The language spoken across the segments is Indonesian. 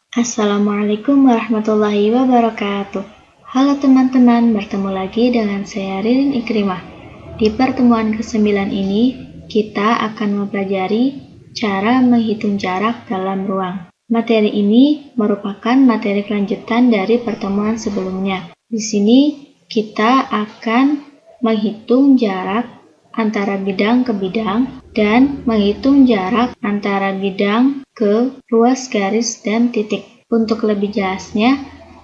Assalamualaikum warahmatullahi wabarakatuh. Halo teman-teman, bertemu lagi dengan saya Ririn Ikrimah. Di pertemuan ke-9 ini, kita akan mempelajari cara menghitung jarak dalam ruang. Materi ini merupakan materi kelanjutan dari pertemuan sebelumnya. Di sini, kita akan menghitung jarak antara bidang ke bidang dan menghitung jarak antara bidang ke ruas garis dan titik. Untuk lebih jelasnya,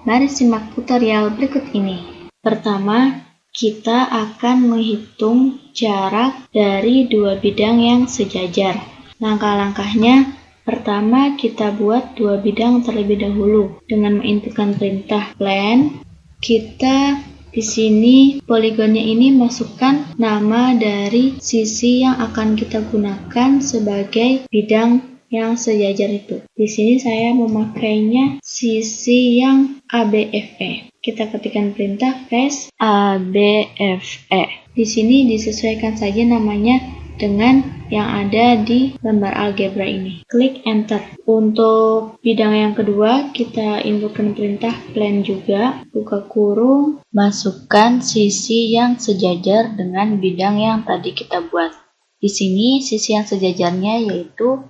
mari simak tutorial berikut ini. Pertama, kita akan menghitung jarak dari dua bidang yang sejajar. Langkah-langkahnya, pertama kita buat dua bidang terlebih dahulu. Dengan menginputkan perintah plan, kita di sini poligonnya ini masukkan nama dari sisi yang akan kita gunakan sebagai bidang yang sejajar itu. Di sini saya memakainya sisi yang ABFE. Kita ketikkan perintah press ABFE. Di sini disesuaikan saja namanya dengan yang ada di lembar algebra ini. Klik enter. Untuk bidang yang kedua, kita inputkan perintah plan juga, buka kurung, masukkan sisi yang sejajar dengan bidang yang tadi kita buat. Di sini sisi yang sejajarnya yaitu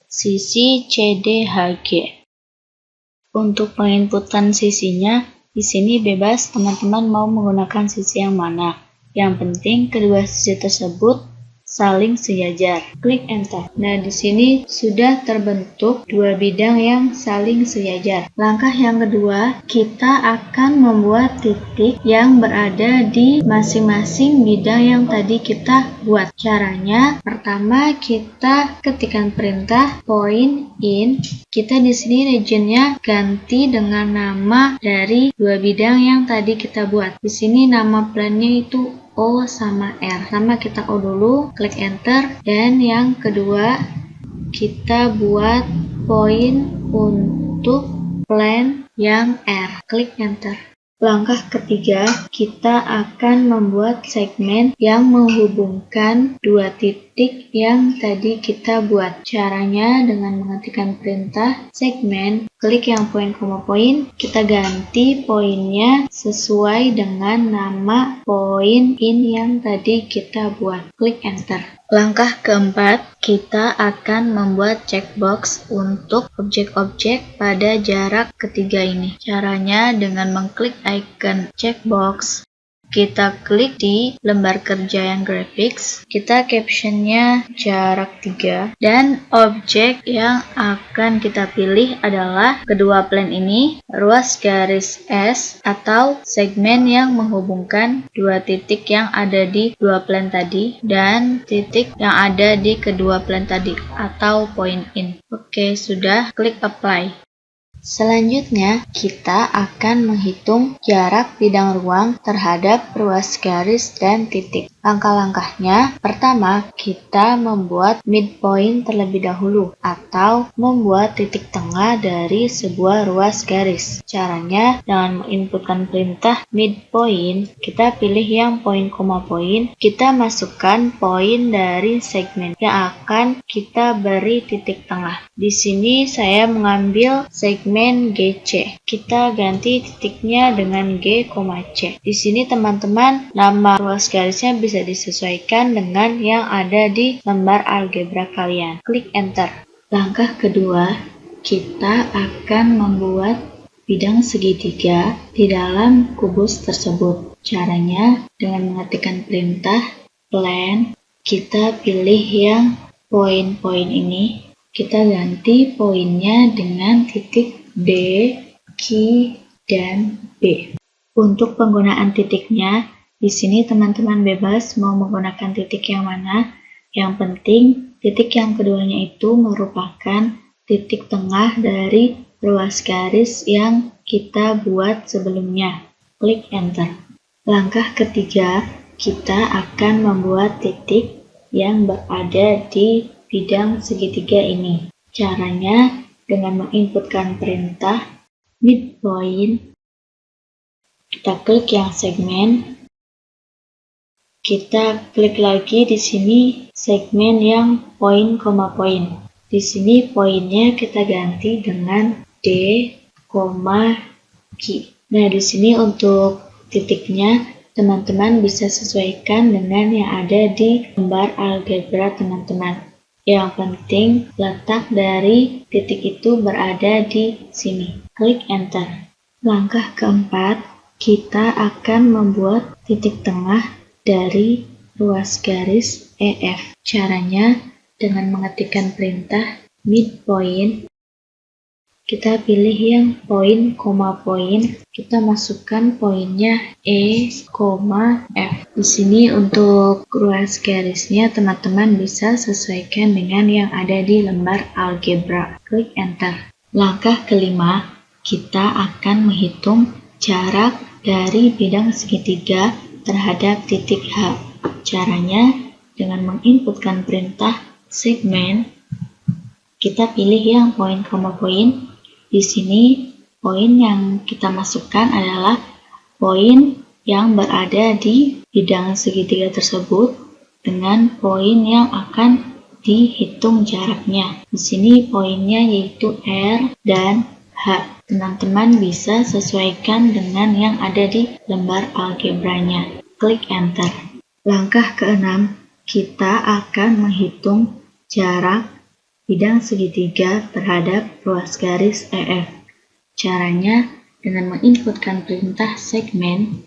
sisi CDHG. Untuk penginputan sisinya, di sini bebas teman-teman mau menggunakan sisi yang mana. Yang penting kedua sisi tersebut saling sejajar. Klik enter. Nah, di sini sudah terbentuk dua bidang yang saling sejajar. Langkah yang kedua, kita akan membuat titik yang berada di masing-masing bidang yang tadi kita buat. Caranya, pertama kita ketikkan perintah point in. Kita di sini regionnya ganti dengan nama dari dua bidang yang tadi kita buat. Di sini nama plannya itu O sama R. Pertama kita O dulu, klik enter, dan yang kedua kita buat point untuk plan yang R. Klik enter. Langkah ketiga, kita akan membuat segmen yang menghubungkan dua titik yang tadi kita buat. Caranya dengan mengetikkan perintah segmen, klik yang poin koma poin, kita ganti poinnya sesuai dengan nama point in yang tadi kita buat. Klik enter. Langkah keempat, kita akan membuat checkbox untuk objek-objek pada jarak ketiga ini. Caranya dengan mengklik icon checkbox, kita klik di lembar kerja yang graphics, kita captionnya jarak 3, dan objek yang akan kita pilih adalah kedua plan ini, ruas garis S atau segmen yang menghubungkan dua titik yang ada di dua plan tadi dan titik yang ada di kedua plan tadi atau point in. Oke, sudah, klik apply. Selanjutnya, kita akan menghitung jarak bidang ruang terhadap ruas garis dan titik. Langkah-langkahnya, pertama, kita membuat midpoint terlebih dahulu atau membuat titik tengah dari sebuah ruas garis. Caranya, dengan menginputkan perintah midpoint, kita pilih yang poin koma poin, kita masukkan poin dari segmen yang akan kita beri titik tengah. Di sini saya mengambil segmen GC. Kita ganti titiknya dengan G, C. Di sini teman-teman, nama ruas garisnya bisa disesuaikan dengan yang ada di lembar algebra kalian. Klik enter. Langkah kedua, kita akan membuat bidang segitiga di dalam kubus tersebut. Caranya dengan mengetikkan perintah plan, kita pilih yang poin-poin ini, kita ganti poinnya dengan titik D, Q, dan B. Untuk penggunaan titiknya, di sini teman-teman bebas mau menggunakan titik yang mana. Yang penting, titik yang keduanya itu merupakan titik tengah dari ruas garis yang kita buat sebelumnya. Klik enter. Langkah ketiga, kita akan membuat titik yang berada di bidang segitiga ini. Caranya dengan menginputkan perintah midpoint, kita klik yang segmen, kita klik lagi di sini segmen yang poin koma poin. Di sini poinnya kita ganti dengan D. D, Q. Nah, di sini untuk titiknya teman-teman bisa sesuaikan dengan yang ada di lembar algebra teman-teman. Yang penting letak dari titik itu berada di sini. Klik enter. Langkah keempat, kita akan membuat titik tengah dari ruas garis EF. Caranya dengan mengetikkan perintah midpoint. Kita pilih yang poin, koma poin. Kita masukkan poinnya E, F. Di sini untuk ruas garisnya teman-teman bisa sesuaikan dengan yang ada di lembar algebra. Klik enter. Langkah kelima, kita akan menghitung jarak dari bidang segitiga terhadap titik H. Caranya dengan menginputkan perintah segmen. Kita pilih yang poin, koma poin. Di sini poin yang kita masukkan adalah poin yang berada di bidang segitiga tersebut dengan poin yang akan dihitung jaraknya. Di sini poinnya yaitu R dan H. Teman-teman bisa sesuaikan dengan yang ada di lembar algebranya. Klik enter. Langkah keenam, kita akan menghitung jarak bidang segitiga terhadap ruas garis EF. Caranya dengan menginputkan perintah segmen,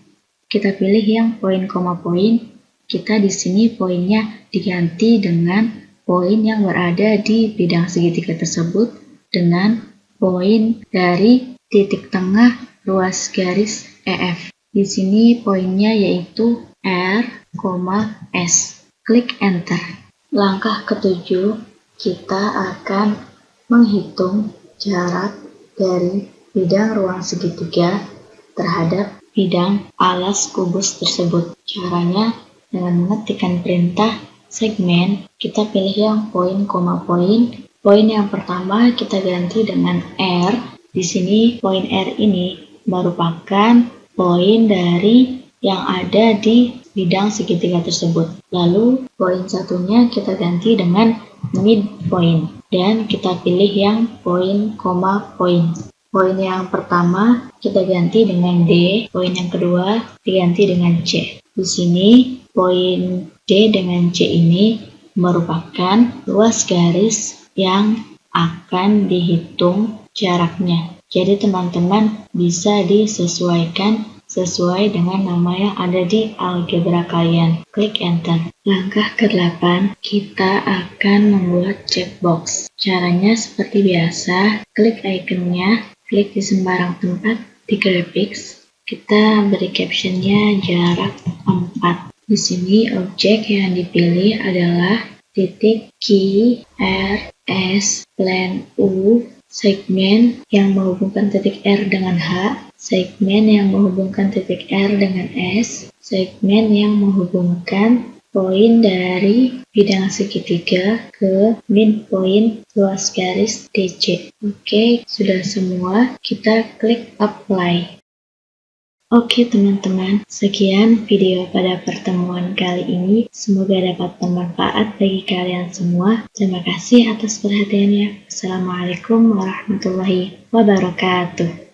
kita pilih yang poin, koma poin. Kita di sini poinnya diganti dengan poin yang berada di bidang segitiga tersebut dengan poin dari titik tengah ruas garis EF. Di sini poinnya yaitu R, S. Klik enter. Langkah ketujuh, kita akan menghitung jarak dari bidang ruang segitiga terhadap bidang alas kubus tersebut. Caranya dengan mengetikkan perintah segmen, kita pilih yang poin, koma poin. Poin yang pertama kita ganti dengan R. Di sini poin R ini merupakan poin dari yang ada di bidang segitiga tersebut. Lalu poin satunya kita ganti dengan midpoint dan kita pilih yang poin, koma poin. Poin yang pertama kita ganti dengan D, poin yang kedua diganti dengan C. Di sini poin D dengan C ini merupakan ruas garis yang akan dihitung jaraknya. Jadi teman-teman bisa disesuaikan sesuai dengan nama yang ada di algebra kalian. Klik enter. Langkah ke-8, kita akan membuat checkbox. Caranya seperti biasa, klik ikonnya, klik di sembarang tempat di graphics. Kita beri captionnya jarak 4. Di sini objek yang dipilih adalah titik Q, R, S, plan U, segmen yang menghubungkan titik R dengan H, segmen yang menghubungkan titik R dengan S, segmen yang menghubungkan poin dari bidang segitiga ke midpoint ruas garis DC. Oke, sudah semua, kita klik apply. Oke teman-teman, sekian video pada pertemuan kali ini. Semoga dapat bermanfaat bagi kalian semua. Terima kasih atas perhatiannya. Assalamualaikum warahmatullahi wabarakatuh.